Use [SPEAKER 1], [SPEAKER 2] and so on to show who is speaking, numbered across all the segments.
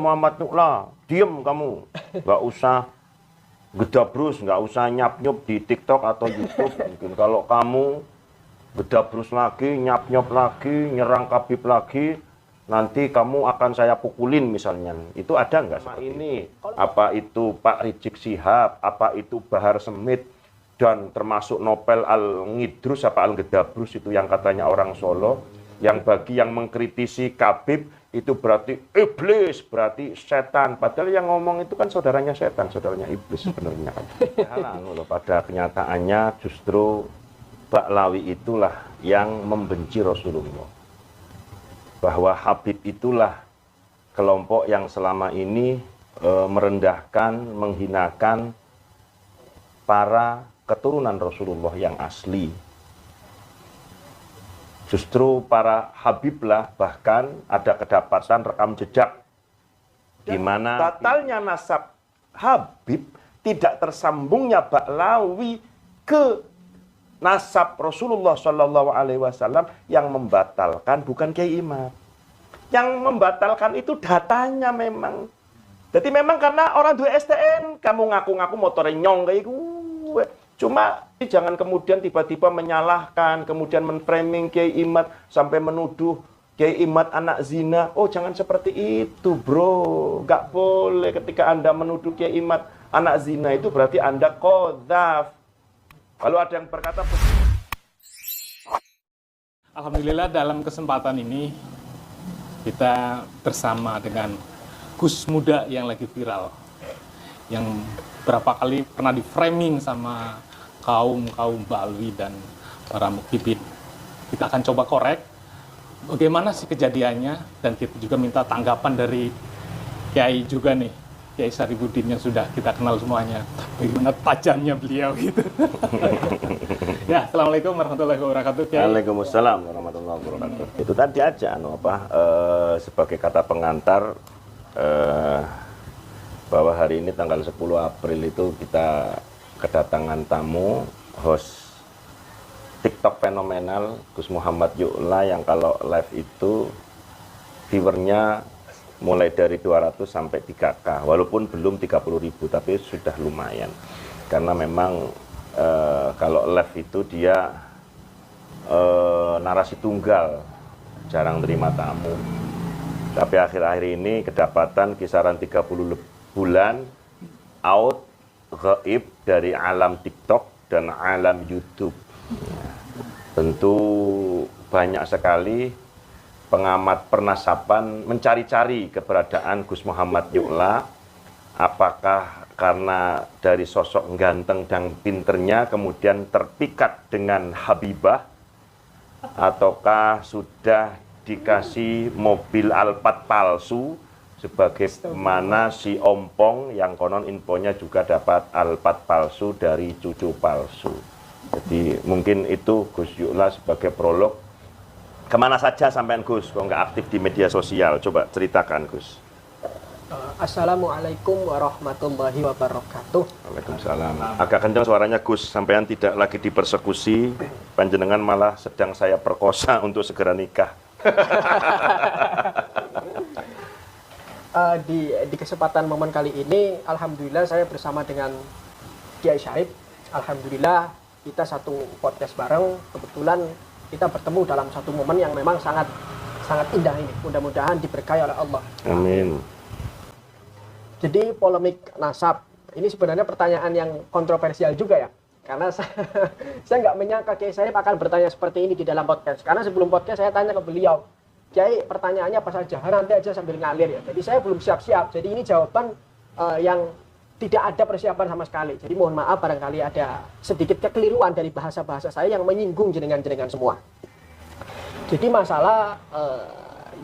[SPEAKER 1] Muhammad Nu'la, diem kamu, nggak usah gedabrus, nggak usah nyap-nyup di TikTok atau YouTube. Mungkin kalau kamu gedabrus lagi, nyap-nyop lagi, nyerang Habib lagi, nanti kamu akan saya pukulin misalnya. Itu ada nggak seperti ini? Apa itu Pak Rizik Syihab, apa itu Bahar Smith, dan termasuk Nopel Al-Ngidrus, apa Al-Gedabrus itu yang katanya orang Solo, yang bagi yang mengkritisi Habib itu berarti iblis, berarti setan. Padahal yang ngomong itu kan saudaranya setan, saudaranya iblis sebenarnya. Pada kenyataannya justru Baklawi itulah yang membenci Rasulullah. Bahwa Habib itulah kelompok yang selama ini merendahkan, menghinakan para keturunan Rasulullah yang asli. Justru para Habib lah bahkan ada kedapatan rekam jejak di mana batalnya nasab Habib tidak tersambungnya Baklawi ke nasab Rasulullah Shallallahu Alaihi Wasallam. Yang membatalkan bukan Kiai Imad, yang membatalkan itu datanya memang. Jadi memang karena orang dua STN, kamu ngaku-ngaku motornya nyong kayak gue. Cuma jangan kemudian tiba-tiba menyalahkan, kemudian menframing Kiai Imad sampai menuduh Kiai Imad anak zina. Oh, jangan seperti itu, bro. Nggak boleh ketika Anda menuduh Kiai Imad anak zina itu berarti Anda qadzaf. Kalau ada yang berkata,
[SPEAKER 2] alhamdulillah dalam kesempatan ini kita bersama dengan Gus Muda yang lagi viral, yang berapa kali pernah di-framing sama kaum Balawi dan para mukibin. Kita akan coba korek bagaimana sih kejadiannya, dan kita juga minta tanggapan dari Kiai juga nih, Kiai Sarifudin yang sudah kita kenal semuanya. Bagaimana tajamnya beliau gitu. Ya, assalamualaikum warahmatullahi wabarakatuh. Kiai.
[SPEAKER 1] Waalaikumsalam warahmatullahi wabarakatuh. Itu tadi aja, sebagai kata pengantar. Bahwa hari ini tanggal 10 April itu kita kedatangan tamu, host TikTok fenomenal Gus Muhammad Yu'la, yang kalau live itu viewernya mulai dari 200 sampai 3K, walaupun belum 30.000 tapi sudah lumayan. Karena memang kalau live itu dia narasi tunggal, jarang terima tamu. Tapi akhir-akhir ini kedapatan kisaran 30 bulan out gaib dari alam TikTok dan alam YouTube. Tentu banyak sekali pengamat pernasaban mencari-cari keberadaan Gus Muhammad Yu'la. Apakah karena dari sosok ganteng dan pinternya kemudian terpikat dengan Habibah, ataukah sudah dikasih mobil Alphard palsu sebagaimana si Ompong yang konon infonya juga dapat Alphard palsu dari cucu palsu. Jadi mungkin itu Gus Yu'la sebagai prolog. Kemana saja sampean Gus, kok nggak aktif di media sosial? Coba ceritakan Gus.
[SPEAKER 3] Assalamualaikum warahmatullahi wabarakatuh.
[SPEAKER 1] Waalaikumsalam. Agak kencang suaranya Gus, sampean tidak lagi dipersekusi, panjenengan malah sedang saya perkosa untuk segera nikah.
[SPEAKER 3] Di kesempatan momen kali ini, alhamdulillah saya bersama dengan Kiai Syarif. Alhamdulillah kita satu podcast bareng. Kebetulan kita bertemu dalam satu momen yang memang sangat indah ini. Mudah-mudahan diberkahi oleh Allah.
[SPEAKER 1] Amin.
[SPEAKER 3] Jadi polemik nasab ini sebenarnya pertanyaan yang kontroversial juga ya. Karena saya nggak menyangka Kiai Syarif akan bertanya seperti ini di dalam podcast. Karena sebelum podcast saya tanya ke beliau, Kiai pertanyaannya apa saja, nanti aja sambil ngalir ya. Jadi saya belum siap-siap. Jadi ini jawaban yang tidak ada persiapan sama sekali. Jadi mohon maaf barangkali ada sedikit kekeliruan dari bahasa-bahasa saya yang menyinggung jenengan-jenengan semua. Jadi masalah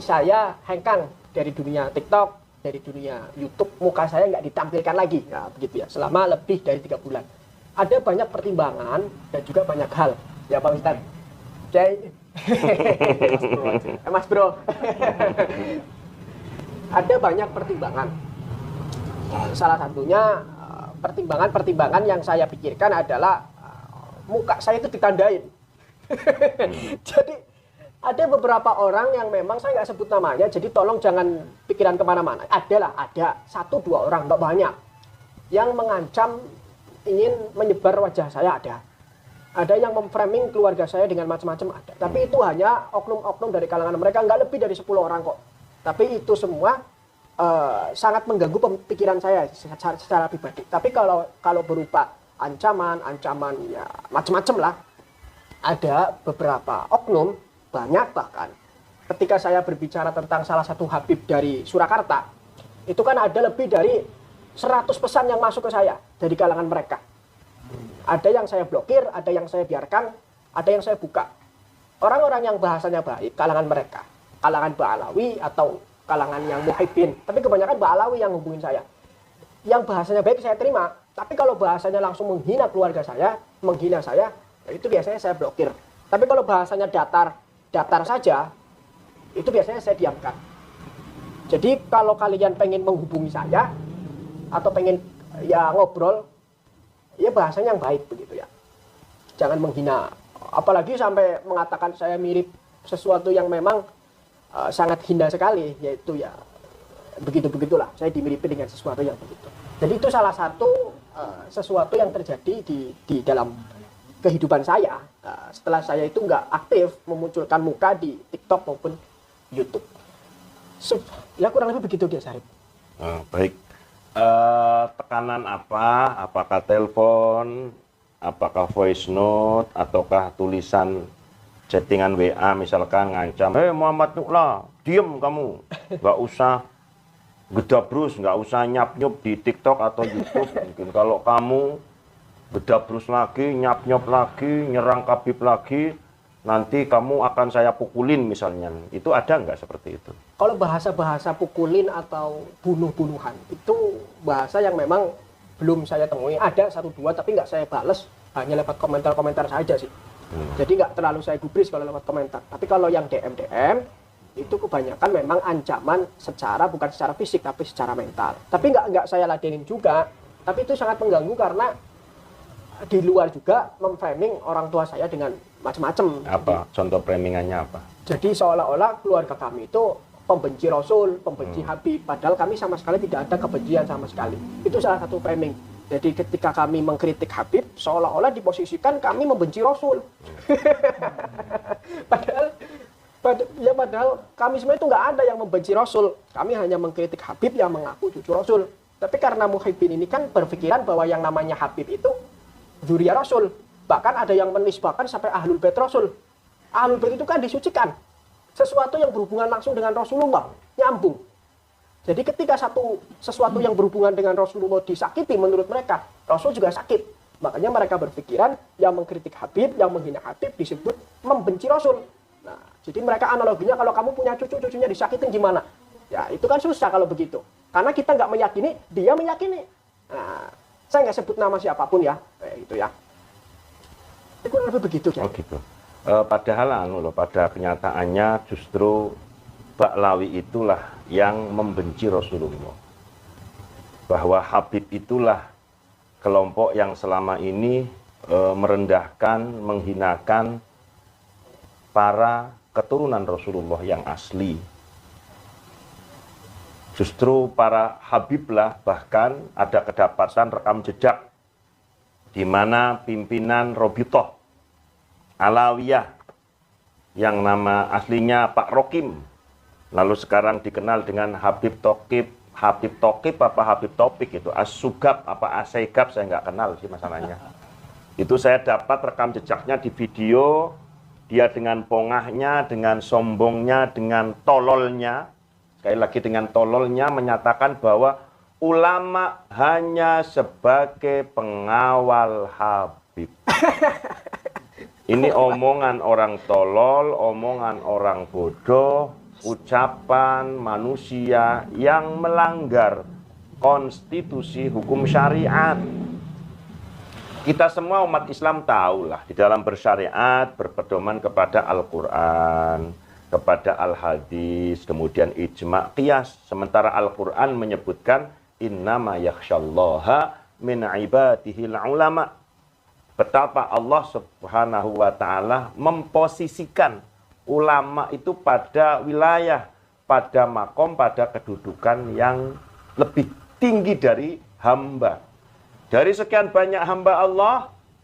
[SPEAKER 3] saya hengkang dari dunia TikTok, dari dunia YouTube, muka saya nggak ditampilkan lagi, nah, begitu ya, selama lebih dari 3 bulan. Ada banyak pertimbangan dan juga banyak hal, ya Pak Ustadz. Kiai, Mas Bro, ada banyak pertimbangan. Salah satunya pertimbangan yang saya pikirkan adalah muka saya itu ditandain. Ada beberapa orang yang memang saya nggak sebut namanya, jadi tolong jangan pikiran kemana-mana. Ada 1-2 orang, nggak banyak, yang mengancam ingin menyebar wajah saya ada. Ada yang memframing keluarga saya dengan macam-macam ada. Tapi itu hanya oknum-oknum dari kalangan mereka, nggak lebih dari 10 orang kok. Tapi itu semua sangat mengganggu pikiran saya secara pribadi. Tapi kalau berupa ancaman ya macam-macam lah. Ada beberapa oknum, banyak bahkan. Ketika saya berbicara tentang salah satu Habib dari Surakarta, itu kan ada lebih dari 100 pesan yang masuk ke saya dari kalangan mereka. Ada yang saya blokir, ada yang saya biarkan, ada yang saya buka. Orang-orang yang bahasanya baik, kalangan mereka, kalangan Ba'alawi atau kalangan yang muhibbin, tapi kebanyakan Ba'alawi yang hubungin saya. Yang bahasanya baik saya terima, tapi kalau bahasanya langsung menghina keluarga saya, menghina saya, itu biasanya saya blokir. Tapi kalau bahasanya datar saja, itu biasanya saya diamkan. Jadi kalau kalian pengen menghubungi saya atau pengen ya ngobrol, ya bahasanya yang baik begitu ya. Jangan menghina, apalagi sampai mengatakan saya mirip sesuatu yang memang sangat hina sekali, yaitu ya begitulah. Saya dimiripi dengan sesuatu yang begitu. Jadi itu salah satu sesuatu yang terjadi di dalam kehidupan saya setelah saya itu nggak aktif memunculkan muka di TikTok maupun YouTube. Ya kurang lebih begitu dia, Syarif.
[SPEAKER 1] Baik. Tekanan apa? Apakah telepon? Apakah voice note? Ataukah tulisan chattingan WA misalkan ngancam, Muhammad Nukla, diem kamu, nggak usah gedabrus, nggak usah nyap-nyup di TikTok atau YouTube. Mungkin kalau kamu gedabrus lagi, nyap-nyop lagi, nyerang Habib lagi, nanti kamu akan saya pukulin misalnya. Itu ada nggak seperti itu?
[SPEAKER 3] Kalau bahasa-bahasa pukulin atau bunuh-bunuhan, itu bahasa yang memang belum saya temui. Ada 1-2 tapi nggak saya bales, hanya lewat komentar-komentar saja sih. Jadi nggak terlalu saya gubris kalau lewat komentar. Tapi kalau yang DM, itu kebanyakan memang ancaman bukan secara fisik tapi secara mental. Tapi nggak saya ladenin juga. Tapi itu sangat mengganggu karena di luar juga memframing orang tua saya dengan macam-macam.
[SPEAKER 1] Apa contoh framingannya apa?
[SPEAKER 3] Jadi seolah-olah keluarga kami itu pembenci Rasul, pembenci Habib, padahal kami sama sekali tidak ada kebencian sama sekali. Itu salah satu framing. Jadi ketika kami mengkritik Habib, seolah-olah diposisikan kami membenci Rasul. padahal kami semua itu nggak ada yang membenci Rasul. Kami hanya mengkritik Habib yang mengaku cucu Rasul. Tapi karena muhibbin ini kan berpikiran bahwa yang namanya Habib itu dzurriyyah Rasul. Bahkan ada yang menisbahkan sampai Ahlul Bait Rasul. Ahlul Bait itu kan disucikan. Sesuatu yang berhubungan langsung dengan Rasulullah. Nyambung. Jadi ketika sesuatu yang berhubungan dengan Rasulullah disakiti menurut mereka, Rasul juga sakit. Makanya mereka berpikiran yang mengkritik Habib, yang menghina Habib disebut membenci Rasul. Nah, jadi mereka analoginya kalau kamu punya cucunya disakitin gimana? Ya itu kan susah kalau begitu. Karena kita nggak meyakini, dia meyakini. Nah, saya nggak sebut nama siapapun ya, itu ya. Itu kurang lebih begitu ya.
[SPEAKER 1] Oh gitu. Padahal pada kenyataannya justru Ba'alawi itulah yang membenci Rasulullah. Bahwa Habib itulah kelompok yang selama ini merendahkan, menghinakan para keturunan Rasulullah yang asli. Justru para Habiblah bahkan ada kedapatan rekam jejak di mana pimpinan Robitoh Alawiyah yang nama aslinya Pak Rokim, lalu sekarang dikenal dengan Habib Tokib apa Habib Topik itu, As-Sugab apa Asaigab, saya nggak kenal sih masalahnya. Itu saya dapat rekam jejaknya di video, dia dengan pongahnya, dengan sombongnya, dengan tololnya, sekali lagi dengan tololnya menyatakan bahwa ulama hanya sebagai pengawal Habib. Ini omongan orang tolol, omongan orang bodoh, ucapan manusia yang melanggar konstitusi hukum syariat. Kita semua umat Islam tahulah di dalam bersyariat berpedoman kepada Al-Quran, kepada Al-Hadis, kemudian ijma' qiyas. Sementara Al-Quran menyebutkan innama yakhsyallaha min ibadihil ulama. Betapa Allah Subhanahu wa ta'ala memposisikan ulama itu pada wilayah, pada makom, pada kedudukan yang lebih tinggi dari hamba. Dari sekian banyak hamba Allah,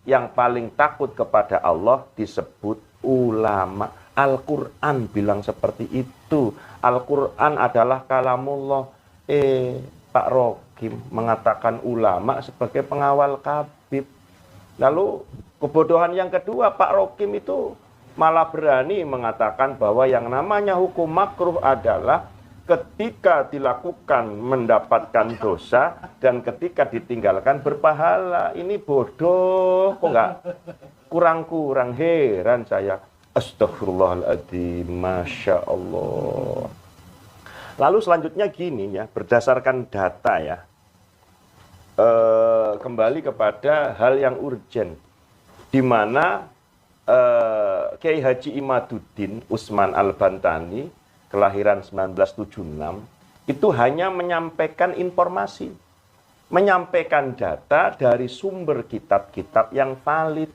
[SPEAKER 1] yang paling takut kepada Allah disebut ulama. Al-Quran bilang seperti itu. Al-Quran adalah kalamullah. Pak Rokim mengatakan ulama sebagai pengawal kabib. Lalu kebodohan yang kedua, Pak Rokim itu malah berani mengatakan bahwa yang namanya hukum makruh adalah ketika dilakukan mendapatkan dosa dan ketika ditinggalkan berpahala. Ini bodoh, kok nggak kurang-kurang, heran saya. Astaghfirullahaladzim, Masya Allah. Lalu selanjutnya gini ya, berdasarkan data ya, kembali kepada hal yang urgent, di mana Kiai Haji Imaduddin Usman Al-Bantani, kelahiran 1976, itu hanya menyampaikan informasi, menyampaikan data dari sumber kitab-kitab yang valid,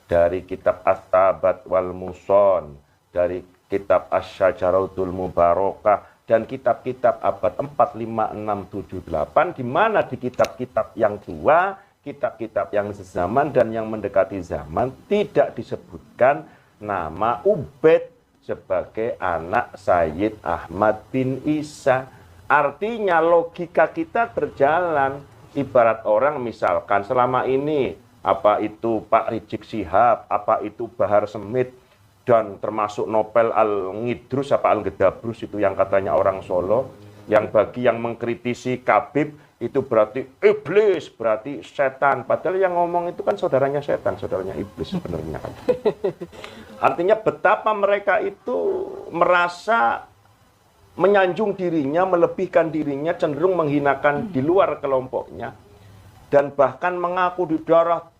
[SPEAKER 1] dari kitab As-Sabat wal Muson, dari kitab Asy-Syajaratul Mubarakah, dan kitab-kitab abad 4, 5, 6, 7, 8, di mana di kitab-kitab yang tua, kitab-kitab yang sezaman dan yang mendekati zaman, tidak disebutkan nama Ubaid sebagai anak Sayyid Ahmad bin Isa. Artinya logika kita berjalan. Ibarat orang misalkan selama ini, apa itu Pak Rizik Syihab, apa itu Bahar Smith, dan termasuk Nopel Al-Ngidrus, apa Al-Gedabrus itu yang katanya orang Solo, yang bagi yang mengkritisi Kabib, itu berarti iblis, berarti setan. Padahal yang ngomong itu kan saudaranya setan, saudaranya iblis sebenarnya kan. Artinya betapa mereka itu merasa menyanjung dirinya, melebihkan dirinya, cenderung menghinakan di luar kelompoknya. Dan bahkan mengaku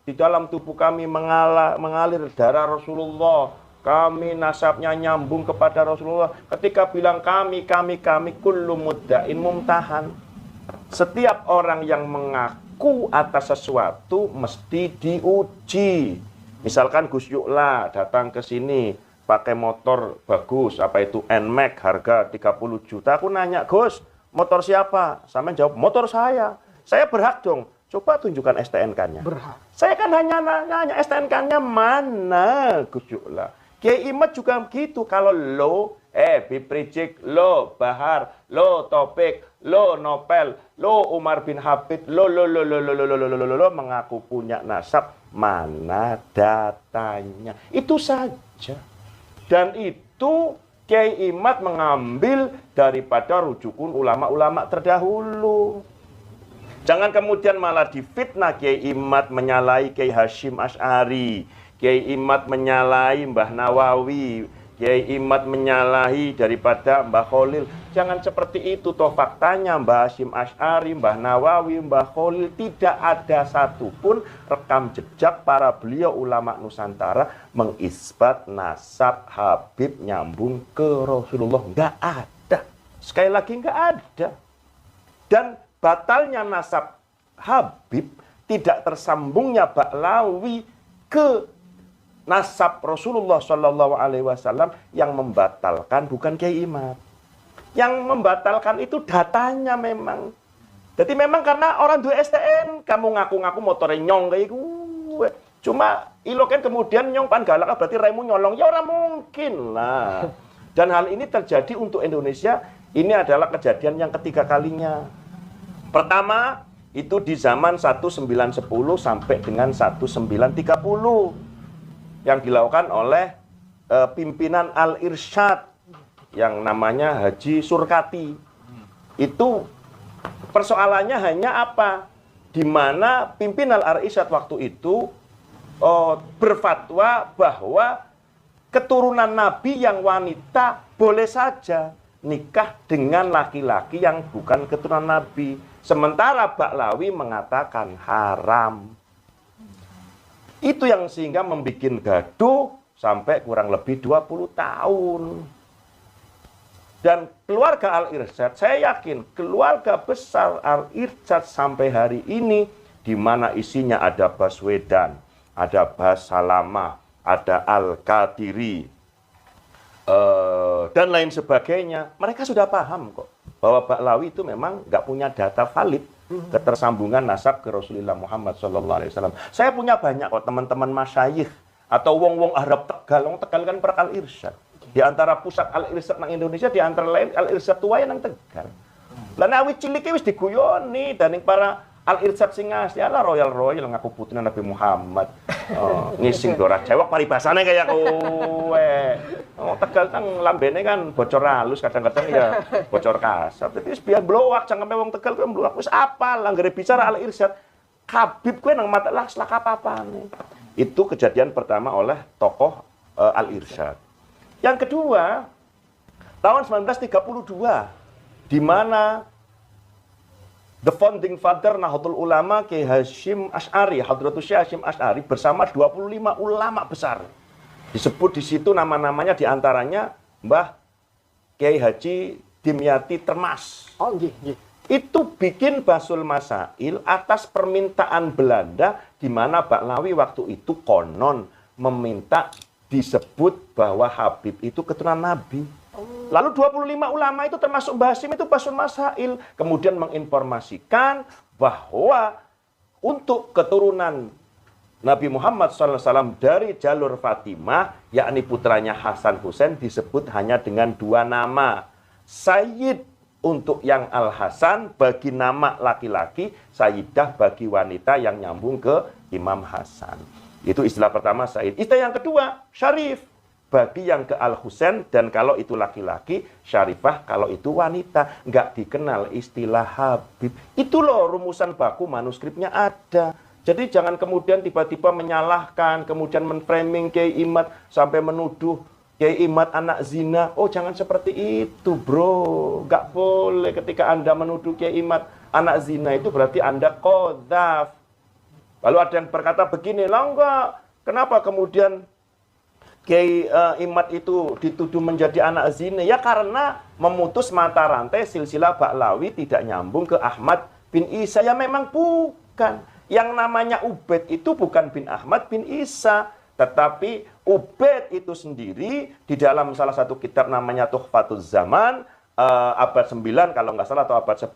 [SPEAKER 1] di dalam tubuh kami mengalir darah Rasulullah. Kami nasabnya nyambung kepada Rasulullah. Ketika bilang kami, kullu mudda'in mumtahan. Setiap orang yang mengaku atas sesuatu mesti diuji. Misalkan Gus Yukla datang ke sini pakai motor bagus, apa itu NMAX, harga 30 juta. Aku nanya, Gus, motor siapa? Sampai jawab, motor saya. Saya berhak dong. Coba tunjukkan STNK-nya.
[SPEAKER 3] Berhak.
[SPEAKER 1] Saya kan hanya nanya STNK-nya mana, Gus Yukla. Kiai Imad juga begitu. Kalau lo, Habib Rizik, lo Bahar, lo Taufik, lo Nopel, lo Umar bin Habib, lo mengaku punya nasab, mana datanya? Itu saja. Dan itu Kiai Imad mengambil daripada rujukan ulama-ulama terdahulu. Jangan kemudian malah difitnah Kiai Imad menyalahi Kiai Hasyim Asy'ari, Kiai Imad menyalahi Mbah Nawawi, Kiai Imad menyalahi daripada Mbah Khalil. Jangan seperti itu, toh faktanya Mbah Hasyim Asy'ari, Mbah Nawawi, Mbah Khalil tidak ada satupun rekam jejak para beliau ulama Nusantara mengisbat nasab Habib nyambung ke Rasulullah. Nggak ada. Sekali lagi nggak ada. Dan batalnya nasab Habib tidak tersambungnya Ba'lawi ke nasab Rasulullah Shallallahu Alaihi Wasallam yang membatalkan bukan Kiai Imad. Yang membatalkan itu datanya memang. Jadi memang karena orang dua STN, kamu ngaku-ngaku motornya nyong kayak gue. Cuma iloken kemudian nyong pan galak berarti remu nyolong. Ya orang mungkin lah. Dan hal ini terjadi untuk Indonesia. Ini adalah kejadian yang ketiga kalinya. Pertama itu di zaman 1910 sampai dengan 1930. Yang dilakukan oleh pimpinan Al-Irsyad yang namanya Haji Surkati. Itu persoalannya hanya apa? Di mana pimpinan Al-Irsyad waktu itu berfatwa bahwa keturunan Nabi yang wanita boleh saja nikah dengan laki-laki yang bukan keturunan Nabi. Sementara Ba'lawi mengatakan haram. Itu yang sehingga membuat gaduh sampai kurang lebih 20 tahun. Dan keluarga Al-Irsyad, saya yakin keluarga besar Al-Irsyad sampai hari ini, di mana isinya ada Baswedan, ada Bas Salamah, ada Al-Qadiri, dan lain sebagainya. Mereka sudah paham kok bahwa Ba'lawi itu memang nggak punya data valid ketersambungan nasab ke Rasulullah Muhammad SAW. Saya punya banyak kok teman-teman masyayikh atau wong-wong Arab Tegal. Wong Tegal kan per Al-Irsyad. Di antara pusat Al-Irsyad nang Indonesia, di antara lain Al-Irsyad tua nang Tegal. Lah nek wis cilik wis diguyoni dening para Al-Irsyad sing asli ala royal ngaku putrine Nabi Muhammad. Ngising ora cewek paribasane kaya kowe. Tegal nang lambene kan bocor halus, kadang-kadang ya bocor kasar. Tapi wis biar blowak cangkeme wong Tegal kuwi blowak wis apal langgere bicara Al-Irsyad. Habib kuwi nang mata lah selak apa-apane. Itu kejadian pertama oleh tokoh Al-Irsyad. Yang kedua, tahun 1932 di mana the founding father Nahdlatul Ulama Kiai Hasyim Asy'ari, Hadratus Syekh Hasyim Asy'ari bersama 25 ulama besar. Disebut di situ nama-namanya diantaranya Mbah Kiai Haji Dimyati Termas.
[SPEAKER 3] Oh, nggih.
[SPEAKER 1] Itu bikin Basul Masail atas permintaan Belanda di mana Ba'lawi waktu itu konon meminta disebut bahwa Habib itu keturunan Nabi. Lalu 25 ulama itu termasuk Mbah Hasyim itu Basul Masail kemudian menginformasikan bahwa untuk keturunan Nabi Muhammad SAW dari jalur Fatimah, yakni putranya Hasan Husain disebut hanya dengan 2 nama. Sayyid untuk yang Al-Hasan bagi nama laki-laki, Sayyidah bagi wanita yang nyambung ke Imam Hasan. Itu istilah pertama Sayyid. Istilah yang kedua, Syarif bagi yang ke Al-Husain dan kalau itu laki-laki, Syarifah kalau itu wanita. Nggak dikenal istilah Habib. Itu loh rumusan baku manuskripnya ada. Jadi jangan kemudian tiba-tiba menyalahkan, kemudian menframing Kiai Imad sampai menuduh Kiai Imad anak zina. Oh jangan seperti itu bro. Nggak boleh ketika Anda menuduh Kiai Imad anak zina itu berarti Anda qadzaf. Lalu ada yang berkata begini, lah enggak, kenapa kemudian Kiai Imad itu dituduh menjadi anak zina? Ya karena memutus mata rantai silsilah Ba'lawi tidak nyambung ke Ahmad bin Isa. Ya memang bukan. Yang namanya Ubaid itu bukan bin Ahmad bin Isa. Tetapi Ubaid itu sendiri di dalam salah satu kitab namanya Tuhfatuz Zaman, abad 9 kalau nggak salah atau abad 10,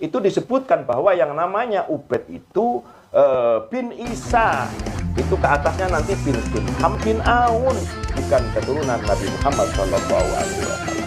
[SPEAKER 1] itu disebutkan bahwa yang namanya Ubaid itu bin Isa. Itu ke atasnya nanti bin Ham bin Aun, bukan keturunan Nabi Muhammad SAW.